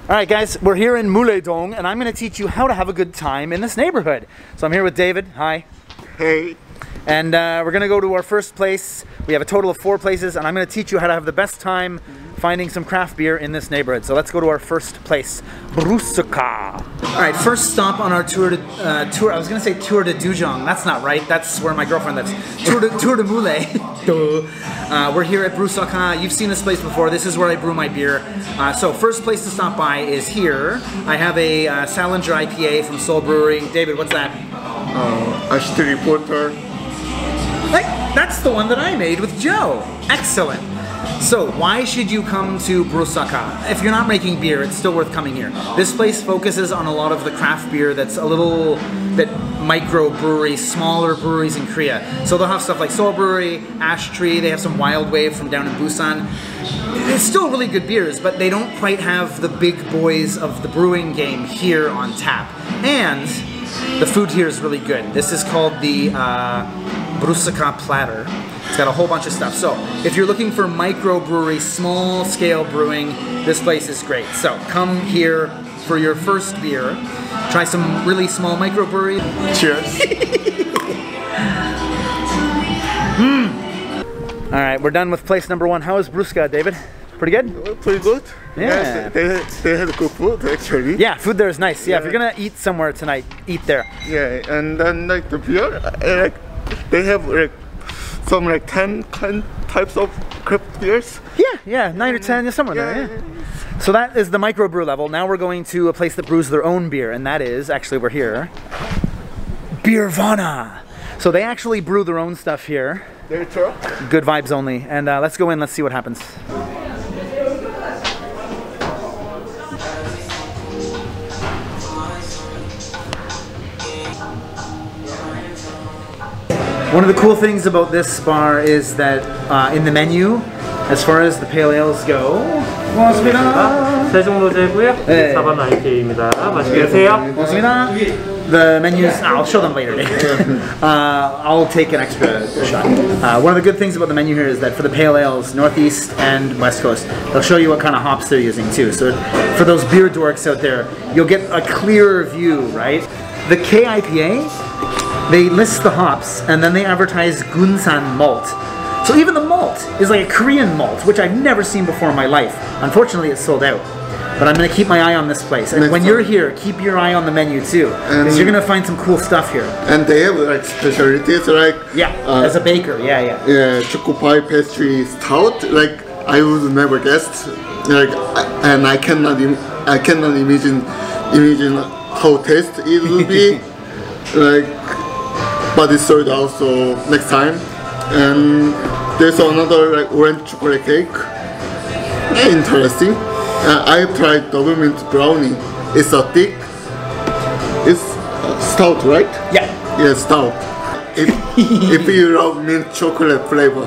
Alright guys, we're here in Mullae-dong and I'm going to teach you how to have a good time in this neighborhood. So I'm here with David. Hi. Hey. And we're going to go to our first place. We have a total of 4 places and I'm going to teach you how to have the best time finding some craft beer in this neighborhood. So let's go to our first place, Brusuka. Alright, first stop on our tour to, I was going to say tour de Dujong. That's not right. That's where my girlfriend lives. Tour de Mullae. We're here at Brusuka. You've seen this place before. This is where I brew my beer. So first place to stop by is here. I have a Salinger IPA from Seoul Brewery. David, what's that? Ashton Reporter. That's the one that I made with Joe. Excellent. So why should you come to Brusuka? If you're not making beer, it's still worth coming here. This place focuses on a lot of the craft beer that's a little bit micro breweries, smaller breweries in Korea. So they'll have stuff like Seoul Brewery, Ash Tree, they have some Wild Wave from down in Busan. It's still really good beers, but they don't quite have the big boys of the brewing game here on tap. And the food here is really good. This is called the Brusuka platter. It's got a whole bunch of stuff. So if you're looking for microbrewery, small scale brewing, this place is great. So come here for your first beer. Try some really small microbrewery. Cheers. All right, we're done with place number 1. How is Brusuka, David? Pretty good? Pretty good. Yeah. Yes, they had good food actually. Yeah, food there is nice. Yeah, if you're gonna eat somewhere tonight, eat there. Yeah, and then like the beer, like they have like some like 10 types of craft beers. Yeah, 9 or 10, somewhere there. Yeah. So that is the microbrew level. Now we're going to a place that brews their own beer, and that is actually we're here. Beervana. So they actually brew their own stuff here. They're true. Good vibes only. And let's go in. Let's see what happens. One of the cool things about this bar is that in the menu, as far as the pale ales go, 고맙습니다. 세종로제고요. 네. 4번 IPA입니다. 맛있게 드세요. 고맙습니다. The menus, I'll show them later. I'll take an extra shot. One of the good things about the menu here is that for the pale ales, Northeast and West Coast, they'll show you what kind of hops they're using too. So for those beer dorks out there, you'll get a clearer view, right? The KIPA, they list the hops and then they advertise Gunsan malt. So even the malt is like a Korean malt, which I've never seen before in my life. Unfortunately, it's sold out. But I'm going to keep my eye on this place. And when you're here, keep your eye on the menu too. Because you're going to find some cool stuff here. And they have like specialties like... Yeah, as a baker, yeah. Yeah, choco pie pastry stout. Like, I would never guessed. Like, and I cannot imagine how taste it will be. Like, but it's sold out, so next time. And there's another like orange chocolate cake. Interesting. I tried double mint brownie. It's a thick. It's stout, right? Yeah. Yeah, stout. If you love mint chocolate flavor.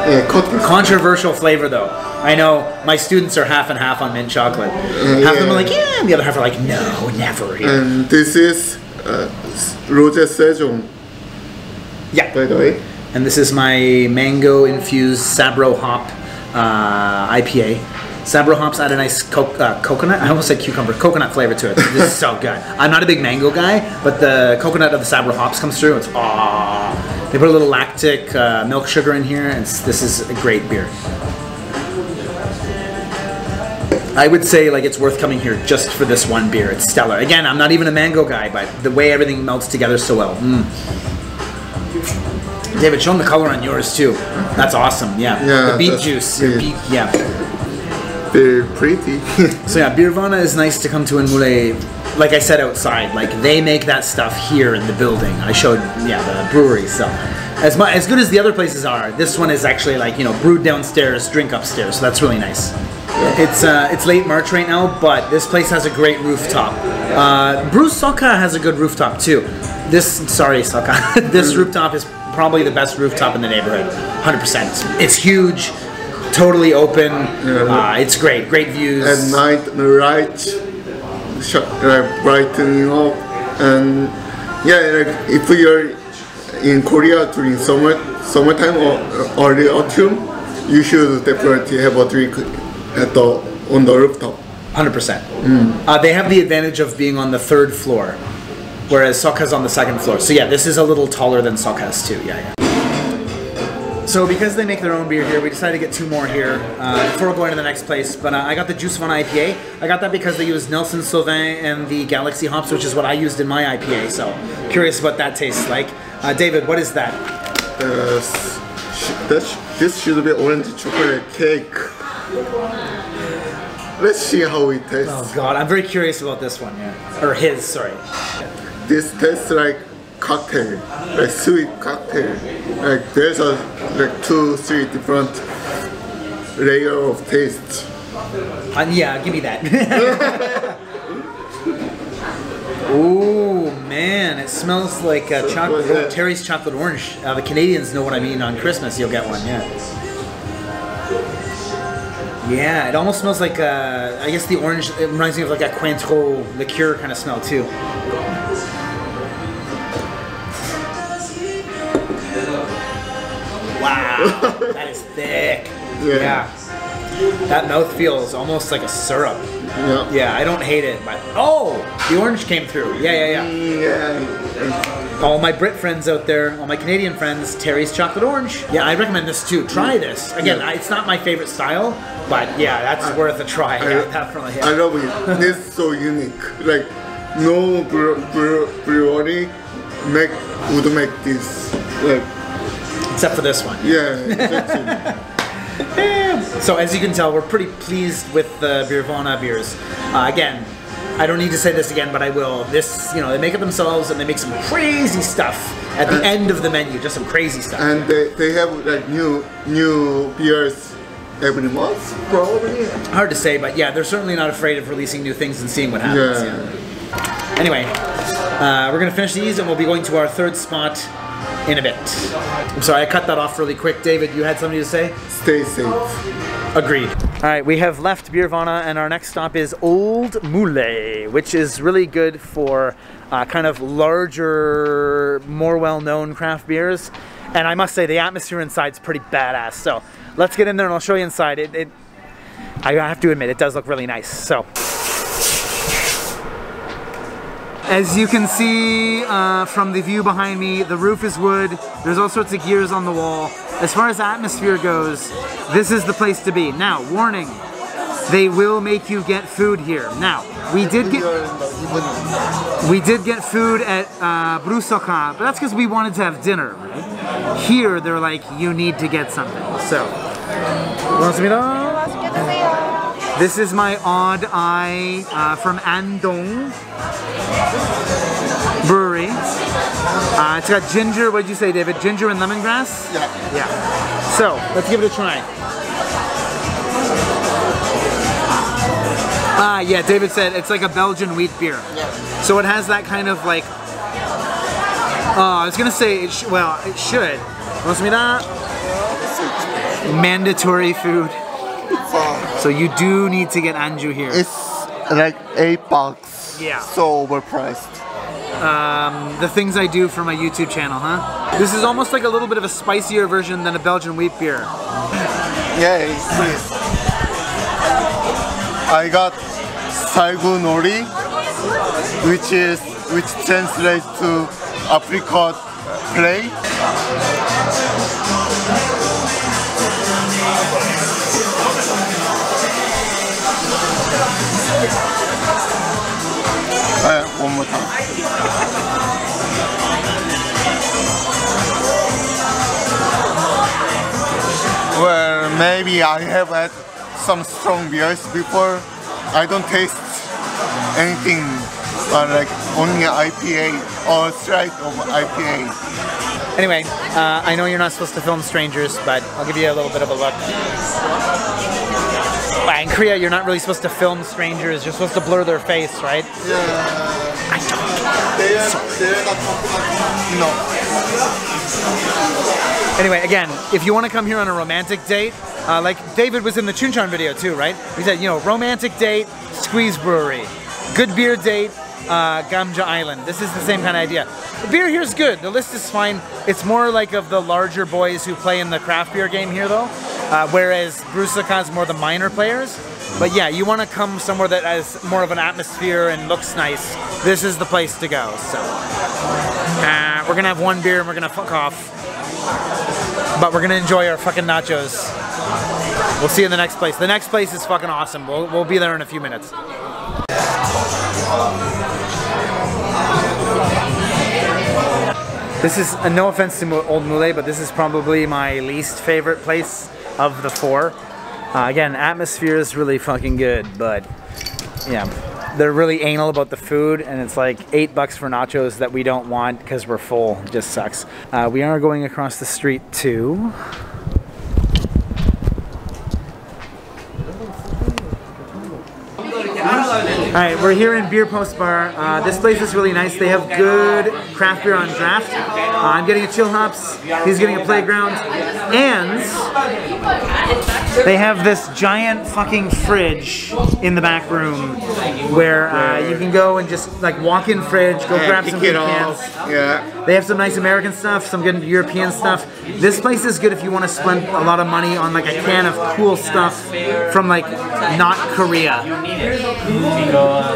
Yeah, controversial flavor though. I know my students are half and half on mint chocolate. Half of them are like, yeah, and the other half are like, no, never. Yeah. And this is Rose Sejong. Yeah. By the way. And this is my mango infused Sabro hop IPA. Sabro hops add a nice coconut. I almost said cucumber. Coconut flavor to it. This is so good. I'm not a big mango guy, but the coconut of the Sabro hops comes through. It's They put a little lactic milk sugar in here, and this is a great beer. I would say like it's worth coming here just for this one beer. It's stellar. Again, I'm not even a mango guy, but the way everything melts together so well. David, show them the color on yours too. That's awesome. Yeah. The beet juice. Yeah. They're pretty. So yeah, Beervana is nice to come to in Mullae. Like I said, outside. Like they make that stuff here in the building. I showed the brewery. So as good as the other places are, this one is actually like brewed downstairs, drink upstairs. So that's really nice. It's late March right now, but this place has a great rooftop. Brusuka has a good rooftop too. This rooftop is probably the best rooftop in the neighborhood. 100%. It's huge. Totally open. It's great views. At night, the lights brightening up, and like if you're in Korea during summertime or early autumn, you should definitely have a drink on the rooftop. 100%. They have the advantage of being on the 3rd floor, whereas Sokka's on the 2nd floor. So yeah, this is a little taller than Sokka's too. Yeah. So because they make their own beer here, we decided to get 2 more here before going to the next place. But I got the Juice Fun IPA. I got that because they use Nelson Sauvin and the Galaxy hops, which is what I used in my IPA. So curious what that tastes like. David, what is that? This should be orange chocolate cake. Let's see how it tastes. Oh God, I'm very curious about this one. Yeah, or his. Sorry. This tastes like cocktail, like sweet cocktail. Like there's a like 2-3 different layer of taste. Yeah, give me that. Ooh man, it smells like chocolate. Terry's chocolate orange. The Canadians know what I mean. On Christmas, you'll get one. Yeah. Yeah, it almost smells like I guess the orange. It reminds me of like a Cointreau liqueur kind of smell too. Wow, that is thick. Yeah. That mouthfeel is almost like a syrup. Yeah. Yeah, I don't hate it, but the orange came through. Yeah. All my Brit friends out there, all my Canadian friends, Terry's chocolate orange. Yeah, I recommend this too. Try this. Again, it's not my favorite style, but yeah, that's worth a try. Definitely. I love it. It's so unique. Like no brewery would make this. Like, except for this one. Yeah, that's it. So as you can tell, we're pretty pleased with the Beervana beers. Again, I don't need to say this again, but I will. This, they make it themselves and they make some crazy stuff at the end of the menu, just some crazy stuff. And they have like new beers every month, probably. Hard to say, but yeah, they're certainly not afraid of releasing new things and seeing what happens. Yeah. Anyway, we're gonna finish these and we'll be going to our 3rd spot in a bit. I'm sorry, I cut that off really quick. David, you had something to say? Stay safe. Agreed. All right, we have left Beervana and our next stop is Old Mullae, which is really good for kind of larger, more well-known craft beers. And I must say, the atmosphere inside is pretty badass. So let's get in there and I'll show you inside. I have to admit, it does look really nice. So. As you can see from the view behind me, the roof is wood. There's all sorts of gears on the wall. As far as atmosphere goes, this is the place to be. Now, warning, they will make you get food here. Now, we did get food at Brusaka, but that's because we wanted to have dinner, right? Here, they're like, you need to get something. So, this is my odd eye from Andong Brewery. It's got ginger, what did you say, David? Ginger and lemongrass? Yeah. So, let's give it a try. Yeah, David said it's like a Belgian wheat beer. Yeah. So it has that kind of like, I was gonna say, it should. Mandatory food. So you do need to get anju here. It's like $8. Yeah. So overpriced. The things I do for my YouTube channel, huh? This is almost like a little bit of a spicier version than a Belgian wheat beer. Yeah, please. I got salgu nori, which translates to apricot play. One more time. Well, maybe I have had some strong beers before. I don't taste anything like only IPA or straight of IPA. Anyway, I know you're not supposed to film strangers, but I'll give you a little bit of a look. In Korea, you're not really supposed to film strangers. You're supposed to blur their face, right? Yeah. I don't. They're not. No. Anyway, again, if you want to come here on a romantic date, like David was in the Chuncheon video too, right? He said, romantic date, Squeeze Brewery. Good beer date, Gamja Island. This is the same kind of idea. The beer here is good. The list is fine. It's more like of the larger boys who play in the craft beer game here, though. Whereas Brusaka is more the minor players. But yeah, you want to come somewhere that has more of an atmosphere and looks nice. This is the place to go. So we're gonna have one beer and we're gonna fuck off. But we're gonna enjoy our fucking nachos. We'll see you in the next place. The next place is fucking awesome. We'll be there in a few minutes. This is, no offense to Old Mullae, but this is probably my least favorite place of the four. Again, atmosphere is really fucking good, but yeah, they're really anal about the food, and it's like $8 for nachos that we don't want because we're full. It just sucks. We are going across the street to... Alright, we're here in Beer Post Bar. This place is really nice. They have good craft beer on draft. I'm getting a Chill Hops. He's getting a Playground. And they have this giant fucking fridge in the back room where you can go and just like walk in fridge, go grab some good cans. Yeah. They have some nice American stuff, some good European stuff. This place is good if you want to spend a lot of money on like a can of cool stuff from like not Korea.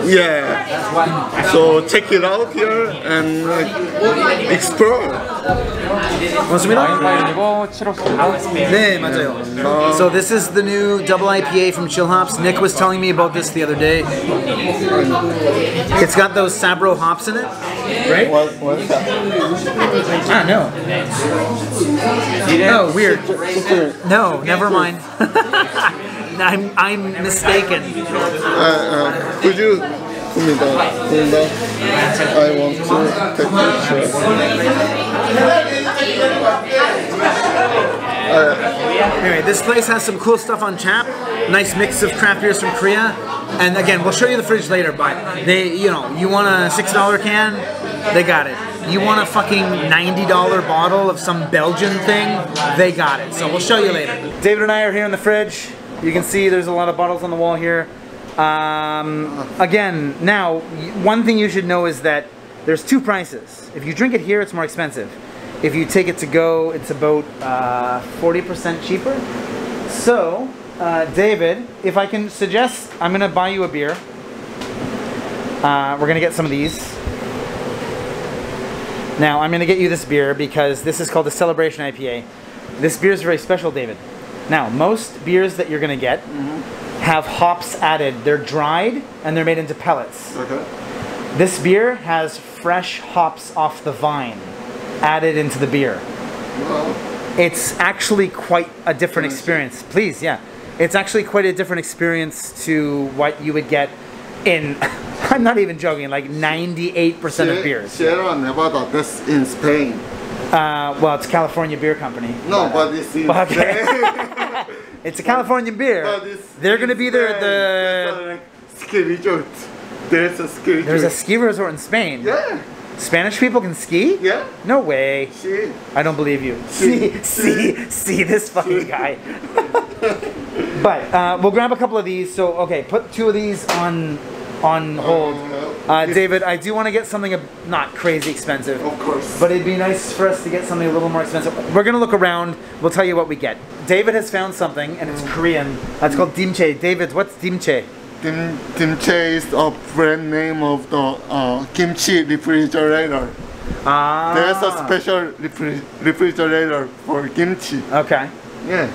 Yeah. So check it out here and explore. 네, 맞아요. So this is the new double IPA from Chill Hops. Nick was telling me about this the other day. It's got those Sabro hops in it, right? What is that? Ah, no. Oh, weird. No, never mind. I'm mistaken. Could you put me down? I want to take a picture. Anyway, this place has some cool stuff on tap. Nice mix of craft beers from Korea. And again, we'll show you the fridge later, but they, you know, you want a $6 can, they got it. You want a fucking $90 bottle of some Belgian thing, they got it. So we'll show you later. David and I are here in the fridge. You can see there's a lot of bottles on the wall here. Again, now, one thing you should know is that there's two prices. If you drink it here, it's more expensive. If you take it to go, it's about 40% cheaper. So, David, if I can suggest, I'm gonna buy you a beer. We're gonna get some of these. Now, I'm gonna get you this beer because this is called the Celebration IPA. This beer is very special, David. Now, most beers that you're gonna get have hops added. They're dried and they're made into pellets. Okay. This beer has fresh hops off the vine added into the beer. Well, It's actually quite a different experience. Please, yeah. It's actually quite a different experience to what you would get in, I'm not even joking, like 98% of beers. Sierra Nevada, that's in Spain. Well, it's California Beer Company. No, but it's in Okay. It's a California beer. They're going to be there at the... ski resort. There's a ski resort. There's a ski resort in Spain. Yeah. Spanish people can ski? Yeah. No way. See. I don't believe you. See this fucking guy. But we'll grab a couple of these. So, okay, put two of these on hold. David, I do want to get something not crazy expensive. Of course. But it'd be nice for us to get something a little more expensive. We're going to look around. We'll tell you what we get. David has found something, and it's Korean. That's called dimche. David, what's dimche? Dimche is a brand name of the kimchi refrigerator. There's a special refrigerator for kimchi. Okay. Yeah.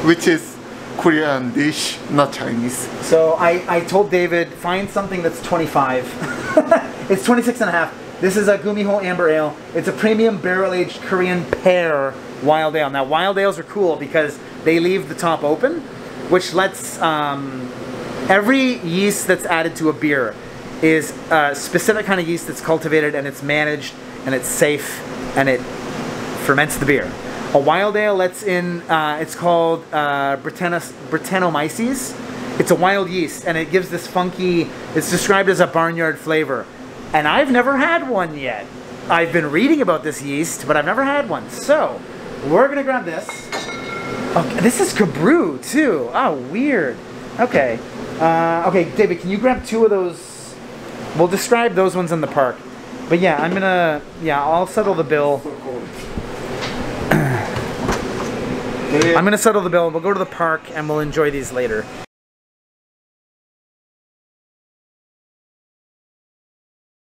Which is Korean dish, not Chinese. So I told David, find something that's 25. It's 26 and a half. This is a Gumiho Amber Ale. It's a premium barrel-aged Korean pear wild ale. Now, wild ales are cool because they leave the top open, which lets every yeast that's added to a beer is a specific kind of yeast that's cultivated and it's managed and it's safe and it ferments the beer. A wild ale lets in, it's called Brettanomyces. It's a wild yeast and it gives this funky, it's described as a barnyard flavor. And I've never had one yet. I've been reading about this yeast, but I've never had one. So, we're gonna grab this. Oh, this is Cabrew too. Oh, weird. Okay. Okay, David, can you grab two of those? We'll describe those ones in the park. But yeah, I'll settle the bill. I'm gonna settle the bill. We'll go to the park and we'll enjoy these later.